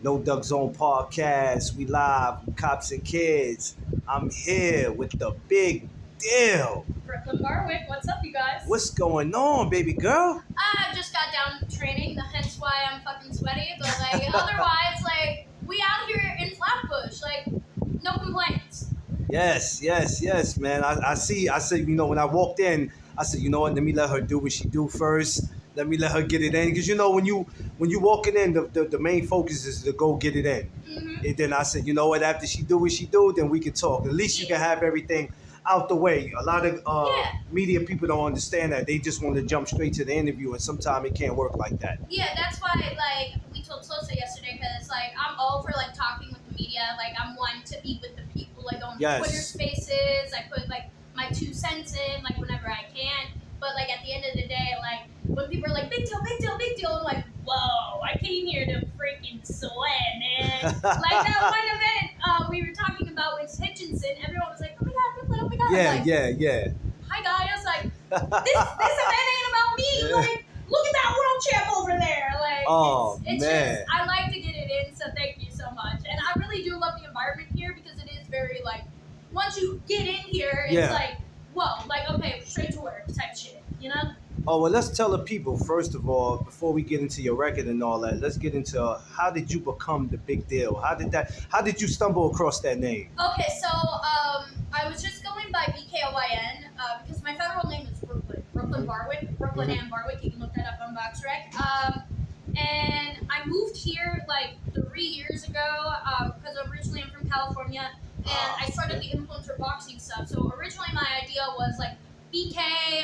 No Duck Zone podcast. We live, cops and kids. I'm here with the big deal. Brooklyn Barwick, what's up, you guys? What's going on, baby girl? I just got down training, hence why I'm fucking sweaty. But otherwise, we out here in Flatbush, no complaints. Yes, man. I said, when I walked in, I said, you know what? Let me let her do what she do first. Let me let her get it in, because when you walking in, the main focus is to go get it in. Mm-hmm. And then I said, you know what? After she do what she do, then we can talk. At least you can have everything out the way. A lot of media people don't understand that. They just want to jump straight to the interview, and sometimes it can't work like that. Yeah, that's why we told Sosa yesterday, because I'm all for talking with the media. I'm wanting to be with the people, on Twitter Spaces. I put my 2 cents in whenever I can. But at the end of the day, when people are like, big deal, I'm like, whoa, I came here to freaking sweat, man. That one event we were talking about with Hitchinson, everyone was like, oh my god, Brooklyn, oh my god. Yeah. Hi guys, this event ain't about me. Look at that world champ over there. It's man. just, I like to get it in, so thank you so much. And I really do love the environment here, because it is very once you get in here, it's whoa, okay, straight to work type shit, Oh, well, let's tell the people, first of all, before we get into your record and all that, let's get into how did you become the big deal? How did you stumble across that name? Okay, so I was just going by BKOYN, because my federal name is Brooklyn Barwick, Brooklyn and Barwick, you can look that up on BoxRec. And I moved here 3 years ago, because originally I'm from California, and I started the influencer boxing stuff. So originally my idea was BK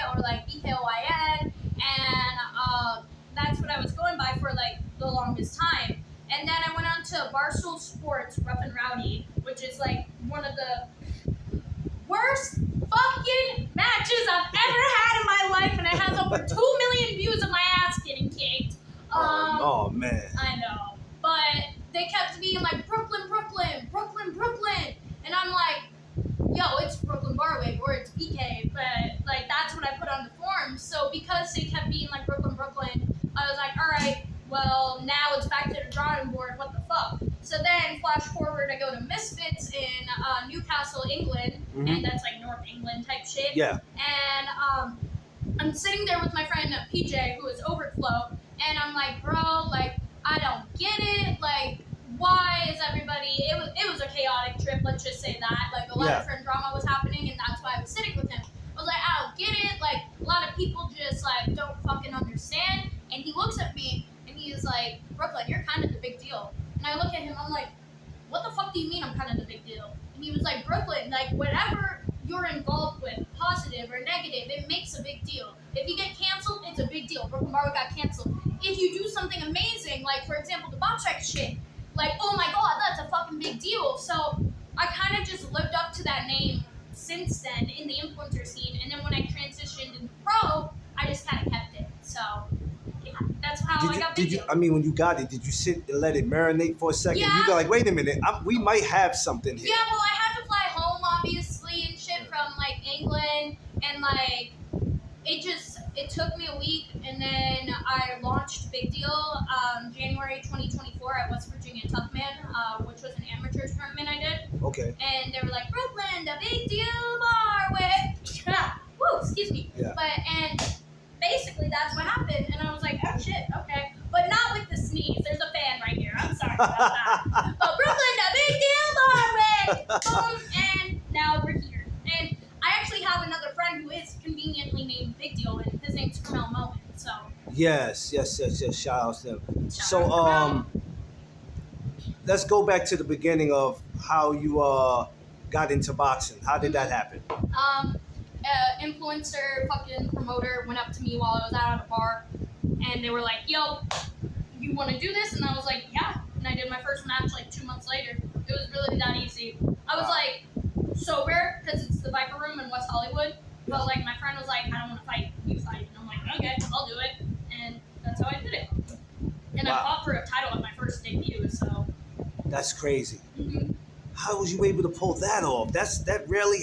or BKOYN, and that's what I was going by for the longest time. And then I went on to Barstool Sports Rough and Rowdy, which is one of the worst fucking matches I've ever had in my life, and it has over 2 million views of my ass getting kicked. Oh man. I know. But they kept being Brooklyn, and I'm like, yo, it's Brooklyn Barwick or it's BK, but that's what I put on the form. So because they kept being Brooklyn, I was like, all right, well now it's back to the drawing board. What the fuck? So then flash forward, I go to Misfits in Newcastle, England, and that's North England type shit. Yeah. And I'm sitting there with my friend PJ, who is Overflow, and I'm like, bro, I don't get it. Why is everybody? It was a chaotic trip. Let's just say that. A lot of friend drama was happening, and that's why I was sitting with him. I was like, I don't get it. A lot of people just don't fucking understand. And he looks at me and he's like, Brooklyn, you're kind of the big deal. And I look at him. I'm like, what the fuck do you mean I'm kind of the big deal? And he was like, Brooklyn, whatever you're involved with, positive or negative, it makes a big deal. If you get canceled, it's a big deal. Brooklyn Barwick got canceled. If you do something amazing, for example, the BoxRec shit, oh my god, that's a fucking big deal. So I kind of just lived up to that name since then in the influencer scene. And then when I transitioned into pro, I just kind of kept it. So yeah, that's how I got big deal. When you got it, did you sit and let it marinate for a second? Yeah. You go wait a minute, we might have something here. Yeah, well, I had to fly home, obviously, and shit from England, and it took me a week, and then I launched Big Deal January 2024 at West Virginia Toughman, which was an amateur tournament I did. Okay. And they were like, Brooklyn, the Big Deal Barwick. Woo, excuse me. Yeah. And basically that's what happened, and I was like, oh shit, okay. But not with the sneeze. There's a fan right here. I'm sorry about that. But Brooklyn, the Big Deal Barwick. Boom, and now we're here. And I actually have another friend who is conveniently named Big Deal, and his name's Carmel Moment. So Yes. Shout out to them. Let's go back to the beginning of how you got into boxing. How did that happen? Influencer fucking promoter went up to me while I was out at a bar, and they were like, yo, you want to do this? And I was like, yeah. And I did my first match 2 months later. It was really that easy. I was sober, because it's the Viper Room in West Hollywood. But my friend was like, I don't want to fight, you fight. And I'm like, okay, I'll do it. And that's how I did it. And I fought for a title at my first debut, so. That's crazy. Mm-hmm. How was you able to pull that off? That rarely